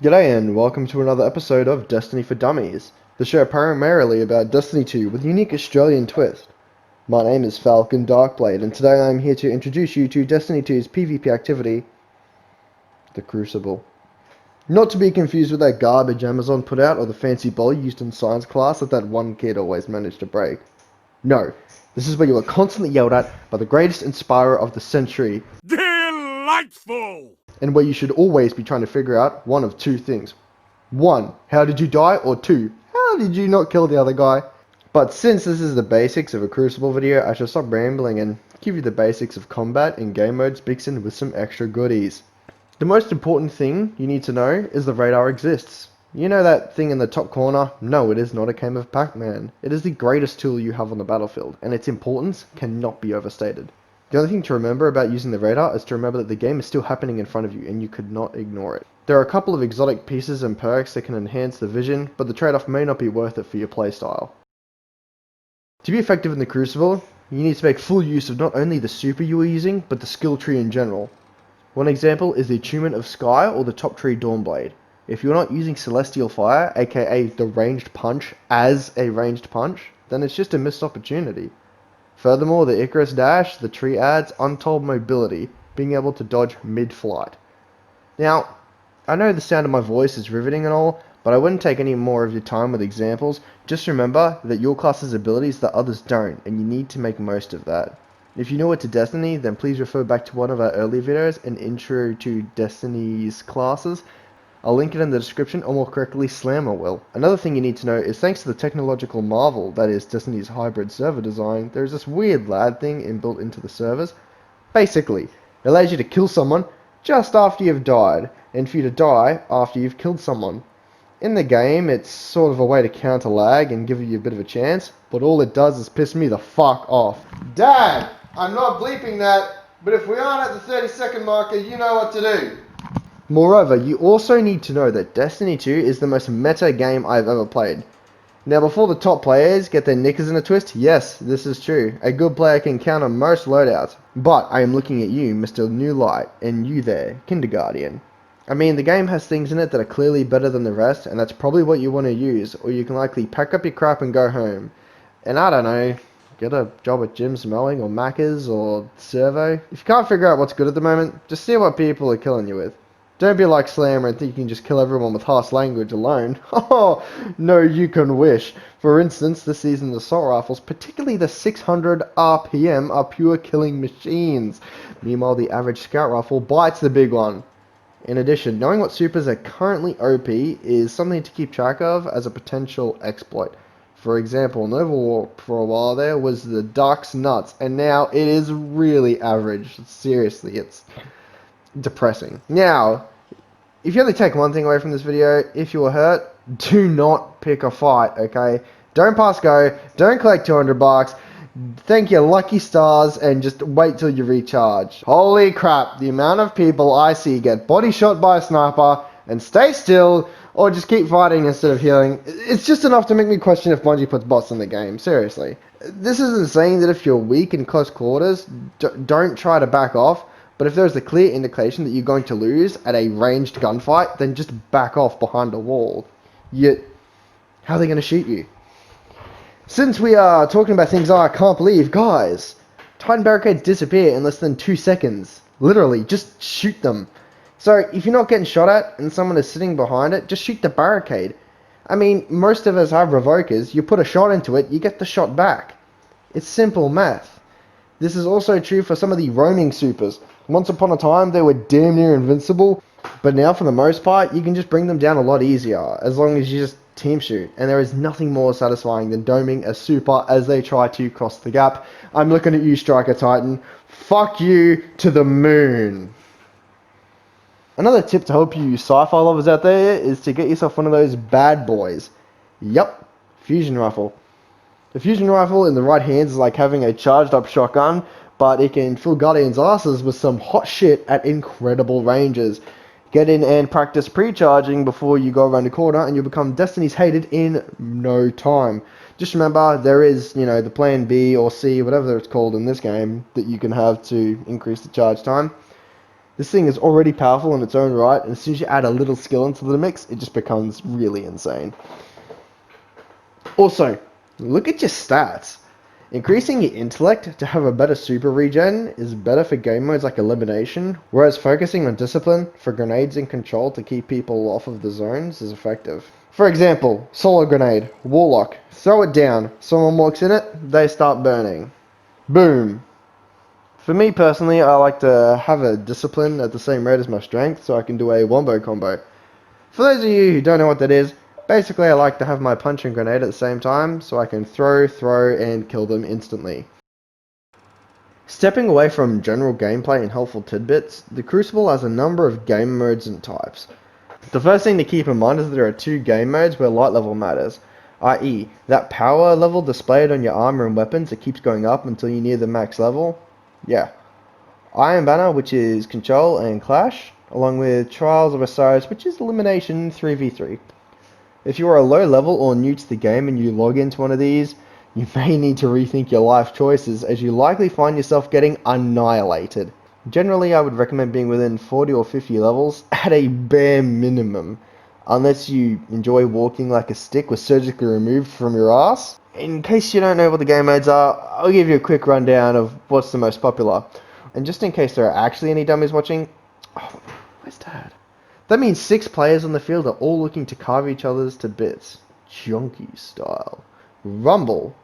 G'day and welcome to another episode of Destiny for Dummies, the show primarily about Destiny 2 with a unique Australian twist. My name is Falcon Darkblade and today I am here to introduce you to Destiny 2's PvP activity, the Crucible. Not to be confused with that garbage Amazon put out or the fancy bowl used in science class that one kid always managed to break. No, this is where you are constantly yelled at by the greatest inspirer of the century. Delightful! And where you should always be trying to figure out one of two things. 1. How did you die? Or 2. How did you not kill the other guy? But since this is the basics of a Crucible video, I shall stop rambling and give you the basics of combat and game modes mixed in with some extra goodies. The most important thing you need to know is the radar exists. You know that thing in the top corner? No, it is not a game of Pac-Man. It is the greatest tool you have on the battlefield, and its importance cannot be overstated. The only thing to remember about using the radar is to remember that the game is still happening in front of you and you could not ignore it. There are a couple of exotic pieces and perks that can enhance the vision, but the trade-off may not be worth it for your playstyle. To be effective in the Crucible, you need to make full use of not only the super you are using, but the skill tree in general. One example is the Attunement of Sky or the top tree Dawnblade. If you're not using Celestial Fire, aka the ranged punch, as a ranged punch, then it's just a missed opportunity. Furthermore, the Icarus Dash, the tree adds untold mobility, being able to dodge mid-flight. Now, I know the sound of my voice is riveting and all, but I wouldn't take any more of your time with examples. Just remember that your class has abilities that others don't, and you need to make most of that. If you're newer to Destiny, then please refer back to one of our early videos, an intro to Destiny's classes. I'll link it in the description, or more correctly, Slammer will. Another thing you need to know is thanks to the technological marvel that is Destiny's hybrid server design, there is this weird lad thing inbuilt into the servers. Basically, it allows you to kill someone just after you've died, and for you to die after you've killed someone. In the game, it's sort of a way to counter lag and give you a bit of a chance, but all it does is piss me the fuck off. Dad, I'm not bleeping that, but if we aren't at the 30-second marker, you know what to do. Moreover, you also need to know that Destiny 2 is the most meta game I've ever played. Now, before the top players get their knickers in a twist, yes, this is true. A good player can counter most loadouts. But I am looking at you, Mr. New Light, and you there, Kinderguardian. I mean, the game has things in it that are clearly better than the rest, and that's probably what you want to use, or you can likely pack up your crap and go home. And I don't know, get a job at Jim's Mowing, or Macca's, or Servo. If you can't figure out what's good at the moment, just see what people are killing you with. Don't be like Slammer and think you can just kill everyone with harsh language alone. Oh, no, you can wish. For instance, this season's assault rifles, particularly the 600 RPM, are pure killing machines. Meanwhile, the average scout rifle bites the big one. In addition, knowing what supers are currently OP is something to keep track of as a potential exploit. For example, in Overwatch for a while there was the Ducks Nuts, and now it is really average. Seriously, it's depressing. Now, if you only take one thing away from this video, if you were hurt, do not pick a fight, okay? Don't pass go, don't collect 200 bucks, thank your lucky stars, and just wait till you recharge. Holy crap, the amount of people I see get body shot by a sniper and stay still, or just keep fighting instead of healing. It's just enough to make me question if Bungie puts bots in the game, seriously. This isn't saying that if you're weak in close quarters, don't try to back off. But if there's a clear indication that you're going to lose at a ranged gunfight, then just back off behind a wall. Yet, how are they going to shoot you? Since we are talking about things I can't believe, guys, Titan barricades disappear in less than 2 seconds. Literally, just shoot them. So, if you're not getting shot at and someone is sitting behind it, just shoot the barricade. I mean, most of us have revokers. You put a shot into it, you get the shot back. It's simple math. This is also true for some of the roaming supers. Once upon a time, they were damn near invincible, but now for the most part, you can just bring them down a lot easier, as long as you just team shoot. And there is nothing more satisfying than doming a super as they try to cross the gap. I'm looking at you, Striker Titan. Fuck you to the moon. Another tip to help you sci-fi lovers out there is to get yourself one of those bad boys. Yup, fusion rifle. The fusion rifle in the right hands is like having a charged up shotgun, but it can fill Guardians' asses with some hot shit at incredible ranges. Get in and practice pre-charging before you go around the corner and you'll become Destiny's hated in no time. Just remember, there is, the plan B or C, whatever it's called in this game, that you can have to increase the charge time. This thing is already powerful in its own right, and as soon as you add a little skill into the mix, it just becomes really insane. Also, look at your stats. Increasing your intellect to have a better super regen is better for game modes like elimination, whereas focusing on discipline for grenades and control to keep people off of the zones is effective. For example, solo grenade, warlock, throw it down, someone walks in it, they start burning. Boom. For me personally, I like to have a discipline at the same rate as my strength so I can do a wombo combo. For those of you who don't know what that is, basically I like to have my punch and grenade at the same time so I can throw, and kill them instantly. Stepping away from general gameplay and helpful tidbits, the Crucible has a number of game modes and types. The first thing to keep in mind is that there are two game modes where light level matters, i.e. that power level displayed on your armor and weapons that keeps going up until you near the max level. Yeah. Iron Banner, which is Control and Clash, along with Trials of Osiris, which is Elimination 3v3. If you are a low level or new to the game and you log into one of these, you may need to rethink your life choices as you likely find yourself getting annihilated. Generally, I would recommend being within 40 or 50 levels at a bare minimum, unless you enjoy walking like a stick was surgically removed from your ass. In case you don't know what the game modes are, I'll give you a quick rundown of what's the most popular. And just in case there are actually any dummies watching, oh, where's Dad? That means 6 players on the field are all looking to carve each other's to bits, junkie style. Rumble.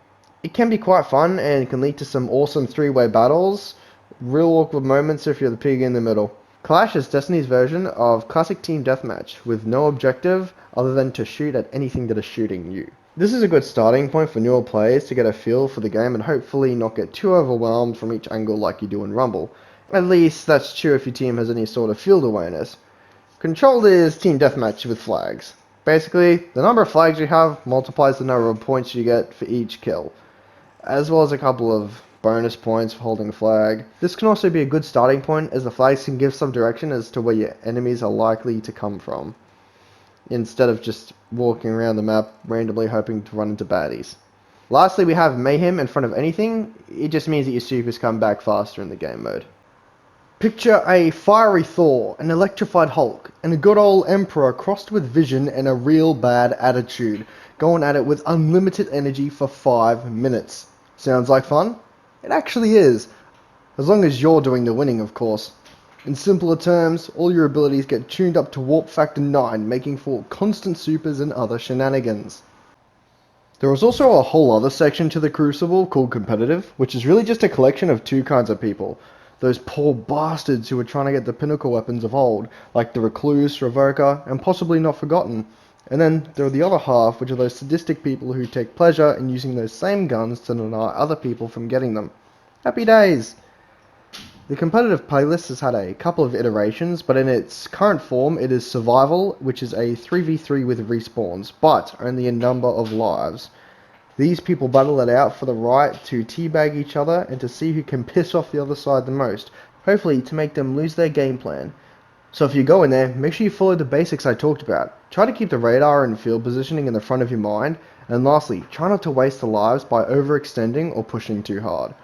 It can be quite fun and can lead to some awesome 3-way battles, real awkward moments if you're the pig in the middle. Clash is Destiny's version of classic team deathmatch, with no objective other than to shoot at anything that is shooting you. This is a good starting point for newer players to get a feel for the game and hopefully not get too overwhelmed from each angle like you do in Rumble. At least that's true if your team has any sort of field awareness. Controlled is team deathmatch with flags. Basically, the number of flags you have multiplies the number of points you get for each kill, as well as a couple of bonus points for holding a flag. This can also be a good starting point as the flags can give some direction as to where your enemies are likely to come from, instead of just walking around the map randomly hoping to run into baddies. Lastly, we have Mayhem in front of anything. It just means that your supers come back faster in the game mode. Picture a fiery Thor, an electrified Hulk, and a good old Emperor crossed with vision and a real bad attitude, going at it with unlimited energy for 5 minutes. Sounds like fun? It actually is, as long as you're doing the winning, of course. In simpler terms, all your abilities get tuned up to warp factor 9, making for constant supers and other shenanigans. There is also a whole other section to the Crucible called Competitive, which is really just a collection of 2 kinds of people. Those poor bastards who were trying to get the pinnacle weapons of old, like the Recluse, Revoker, and possibly Not Forgotten. And then there are the other half, which are those sadistic people who take pleasure in using those same guns to deny other people from getting them. Happy days! The competitive playlist has had a couple of iterations, but in its current form it is Survival, which is a 3v3 with respawns, but only a number of lives. These people battle it out for the right to teabag each other and to see who can piss off the other side the most, hopefully to make them lose their game plan. So if you go in there, make sure you follow the basics I talked about. Try to keep the radar and field positioning in the front of your mind, and lastly, try not to waste the lives by overextending or pushing too hard.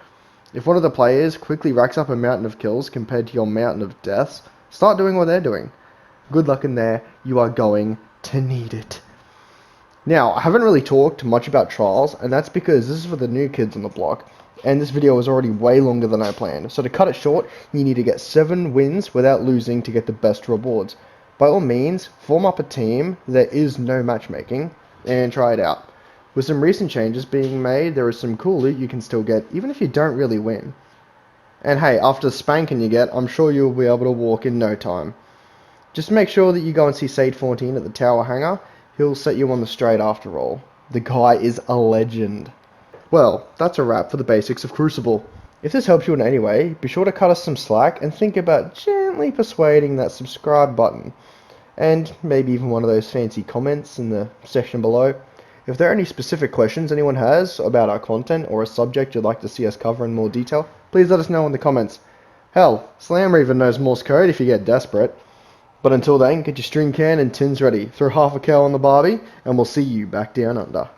If one of the players quickly racks up a mountain of kills compared to your mountain of deaths, start doing what they're doing. Good luck in there, you are going to need it. Now, I haven't really talked much about trials, and that's because this is for the new kids on the block, and this video is already way longer than I planned. So to cut it short, you need to get 7 wins without losing to get the best rewards. By all means, form up a team, there is no matchmaking, and try it out. With some recent changes being made, there is some cool loot you can still get, even if you don't really win. And hey, after the spanking you get, I'm sure you'll be able to walk in no time. Just make sure that you go and see Sade 14 at the tower hangar. He'll set you on the straight after all. The guy is a legend. Well, that's a wrap for the basics of Crucible. If this helps you in any way, be sure to cut us some slack and think about gently persuading that subscribe button. And maybe even one of those fancy comments in the section below. If there are any specific questions anyone has about our content or a subject you'd like to see us cover in more detail, please let us know in the comments. Hell, Slammer even knows Morse code if you get desperate. But until then, get your string can and tins ready, throw half a cow on the barbie, and we'll see you back down under.